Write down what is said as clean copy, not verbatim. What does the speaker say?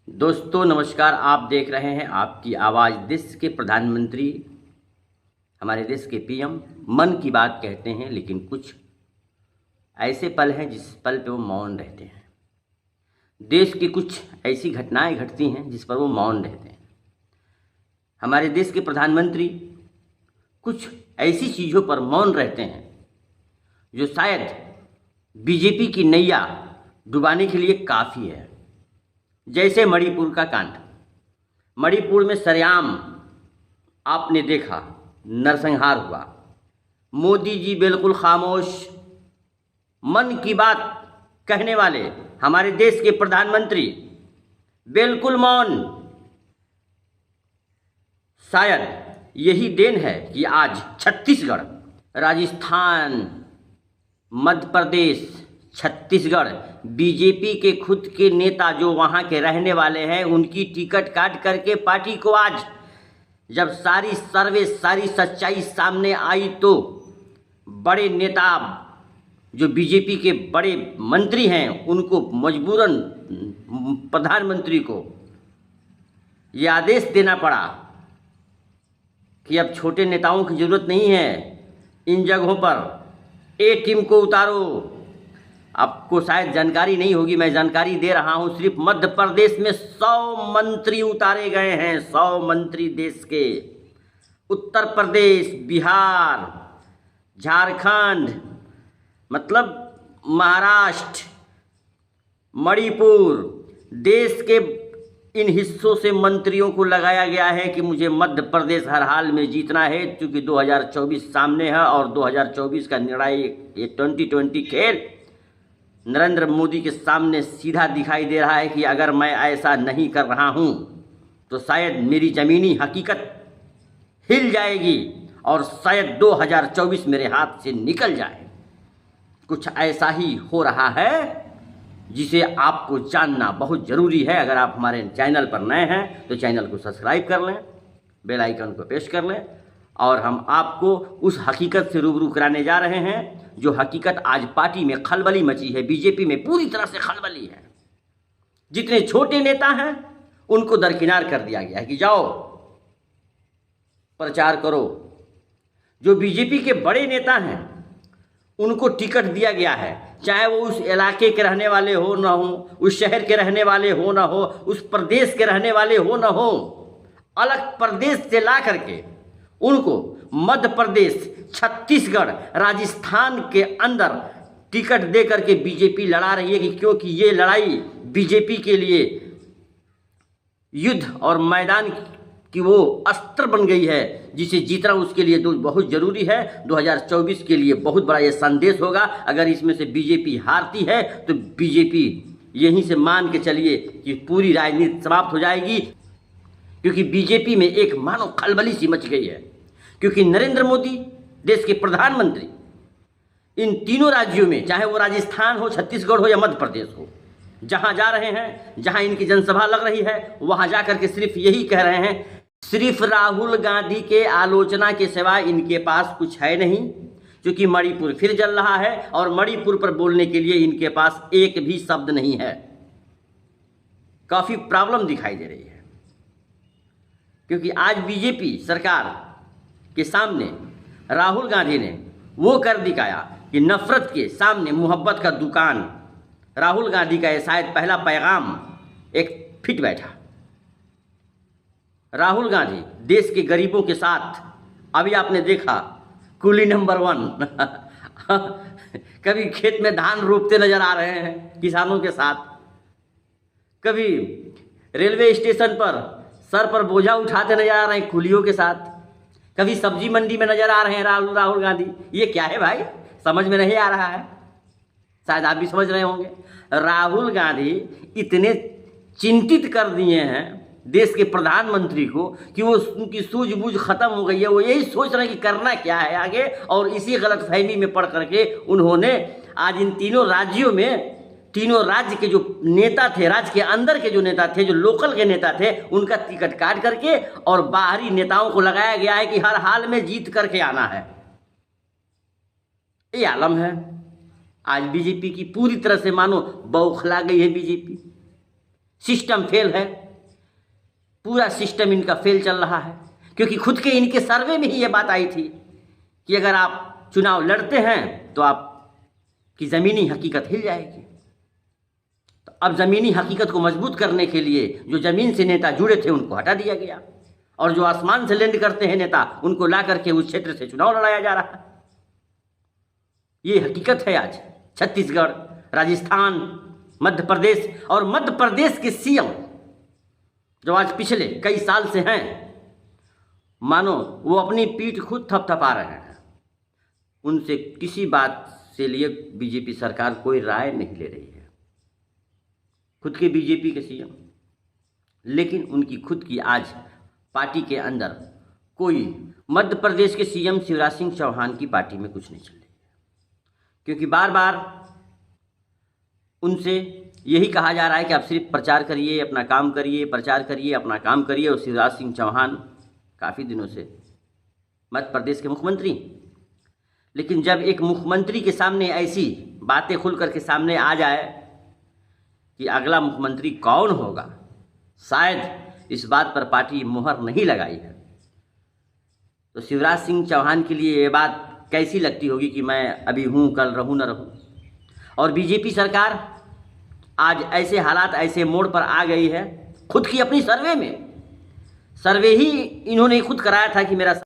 दोस्तों नमस्कार। आप देख रहे हैं आपकी आवाज़। देश के प्रधानमंत्री, हमारे देश के पीएम मन की बात कहते हैं, लेकिन कुछ ऐसे पल हैं जिस पल पे वो मौन रहते हैं। देश की कुछ ऐसी घटनाएं घटती हैं जिस पर वो मौन रहते हैं। हमारे देश के प्रधानमंत्री कुछ ऐसी चीज़ों पर मौन रहते हैं जो शायद बीजेपी की नैया डुबाने के लिए काफ़ी है। जैसे मणिपुर का कांड। मणिपुर में सरेआम आपने देखा नरसंहार हुआ। मोदी जी बिल्कुल खामोश। मन की बात कहने वाले हमारे देश के प्रधानमंत्री बिल्कुल मौन। शायद यही देन है कि आज छत्तीसगढ़, राजस्थान, मध्य प्रदेश, छत्तीसगढ़ बीजेपी के खुद के नेता जो वहाँ के रहने वाले हैं उनकी टिकट काट करके पार्टी को आज जब सारी सच्चाई सामने आई तो बड़े नेता जो बीजेपी के बड़े मंत्री हैं उनको मजबूरन प्रधानमंत्री को ये आदेश देना पड़ा कि अब छोटे नेताओं की ज़रूरत नहीं है। इन जगहों पर ए टीम को उतारो। आपको शायद जानकारी नहीं होगी, मैं जानकारी दे रहा हूं। सिर्फ मध्य प्रदेश में 100 मंत्री उतारे गए हैं। 100 मंत्री देश के। उत्तर प्रदेश, बिहार, झारखंड, मतलब महाराष्ट्र, मणिपुर, देश के इन हिस्सों से मंत्रियों को लगाया गया है कि मुझे मध्य प्रदेश हर हाल में जीतना है, क्योंकि 2024 सामने है और 2024 का निर्णय ये 2020 खेल नरेंद्र मोदी के सामने सीधा दिखाई दे रहा है कि अगर मैं ऐसा नहीं कर रहा हूं तो शायद मेरी ज़मीनी हकीकत हिल जाएगी और शायद 2024 मेरे हाथ से निकल जाए। कुछ ऐसा ही हो रहा है जिसे आपको जानना बहुत ज़रूरी है। अगर आप हमारे चैनल पर नए हैं तो चैनल को सब्सक्राइब कर लें, बेल आइकन को प्रेस कर लें और हम आपको उस हकीकत से रूबरू कराने जा रहे हैं जो हकीकत आज पार्टी में खलबली मची है। बीजेपी में पूरी तरह से खलबली है। जितने छोटे नेता हैं उनको दरकिनार कर दिया गया है कि जाओ प्रचार करो। जो बीजेपी के बड़े नेता हैं उनको टिकट दिया गया है, चाहे वो उस इलाके के रहने वाले हो ना हो, उस शहर के रहने वाले हो ना हो, उस प्रदेश के रहने वाले हो ना हो, अलग प्रदेश से ला करके उनको मध्य प्रदेश, छत्तीसगढ़, राजस्थान के अंदर टिकट दे करके बीजेपी लड़ा रही है कि क्योंकि ये लड़ाई बीजेपी के लिए युद्ध और मैदान की वो अस्त्र बन गई है जिसे जीतना उसके लिए तो बहुत ज़रूरी है। 2024 के लिए बहुत बड़ा ये संदेश होगा। अगर इसमें से बीजेपी हारती है तो बीजेपी यहीं से मान के चलिए कि पूरी राजनीति समाप्त हो जाएगी, क्योंकि बीजेपी में एक मानो खलबली सी मच गई है। क्योंकि नरेंद्र मोदी देश के प्रधानमंत्री इन तीनों राज्यों में, चाहे वो राजस्थान हो, छत्तीसगढ़ हो या मध्य प्रदेश हो, जहां जा रहे हैं, जहां इनकी जनसभा लग रही है, वहां जा करके सिर्फ यही कह रहे हैं, सिर्फ राहुल गांधी के आलोचना के सिवाय इनके पास कुछ है नहीं। क्योंकि मणिपुर फिर जल रहा है और मणिपुर पर बोलने के लिए इनके पास एक भी शब्द नहीं है। काफ़ी प्रॉब्लम दिखाई दे रही है, क्योंकि आज बीजेपी सरकार के सामने राहुल गांधी ने वो कर दिखाया कि नफरत के सामने मोहब्बत का दुकान। राहुल गांधी का ये शायद पहला पैगाम एक फिट बैठा। राहुल गांधी देश के गरीबों के साथ, अभी आपने देखा कुली नंबर 1 कभी खेत में धान रोपते नजर आ रहे हैं किसानों के साथ, कभी रेलवे स्टेशन पर सर पर बोझा उठाते नजर आ रहे हैं कुलियों के साथ, कभी सब्जी मंडी में नजर आ रहे हैं राहुल गांधी। ये क्या है भाई, समझ में नहीं आ रहा है। शायद आप भी समझ रहे होंगे। राहुल गांधी इतने चिंतित कर दिए हैं देश के प्रधानमंत्री को कि वो उनकी सूझबूझ खत्म हो गई है। वो यही सोच रहे हैं कि करना क्या है आगे, और इसी गलतफहमी में पड़ करके उन्होंने आज इन तीनों राज्यों में, तीनों राज्य के जो नेता थे, राज्य के अंदर के जो नेता थे, जो लोकल के नेता थे, उनका टिकट काट करके और बाहरी नेताओं को लगाया गया है कि हर हाल में जीत करके आना है। ये आलम है। आज बीजेपी की पूरी तरह से मानो बौखला गई है बीजेपी। सिस्टम फेल है, पूरा सिस्टम इनका फेल चल रहा है। क्योंकि खुद के इनके सर्वे में ही ये बात आई थी कि अगर आप चुनाव लड़ते हैं तो आपकी ज़मीनी हकीकत हिल जाएगी। तो अब ज़मीनी हकीकत को मजबूत करने के लिए जो ज़मीन से नेता जुड़े थे उनको हटा दिया गया, और जो आसमान से लैंड करते हैं नेता उनको ला करके उस क्षेत्र से चुनाव लड़ाया जा रहा है। ये हकीकत है आज छत्तीसगढ़, राजस्थान, मध्य प्रदेश, और मध्य प्रदेश के सीएम जो आज पिछले कई साल से हैं, मानो वो अपनी पीठ खुद थपथपा रहे हैं। उनसे किसी बात से लिए बीजेपी सरकार कोई राय नहीं ले रही है, खुद के बीजेपी के सीएम। लेकिन उनकी खुद की आज पार्टी के अंदर कोई, मध्य प्रदेश के सीएम शिवराज सिंह चौहान की पार्टी में कुछ नहीं चल रही है, क्योंकि बार बार उनसे यही कहा जा रहा है कि आप सिर्फ प्रचार करिए, अपना काम करिए, प्रचार करिए, अपना काम करिए। और शिवराज सिंह चौहान काफ़ी दिनों से मध्य प्रदेश के मुख्यमंत्री, लेकिन जब एक मुख्यमंत्री के सामने ऐसी बातें खुल करके सामने आ जाए कि अगला मुख्यमंत्री कौन होगा, शायद इस बात पर पार्टी मुहर नहीं लगाई है, तो शिवराज सिंह चौहान के लिए ये बात कैसी लगती होगी कि मैं अभी हूँ, कल रहूँ न रहूँ। और बीजेपी सरकार आज ऐसे हालात, ऐसे मोड़ पर आ गई है, खुद की अपनी सर्वे में, सर्वे ही इन्होंने खुद कराया था कि मेरा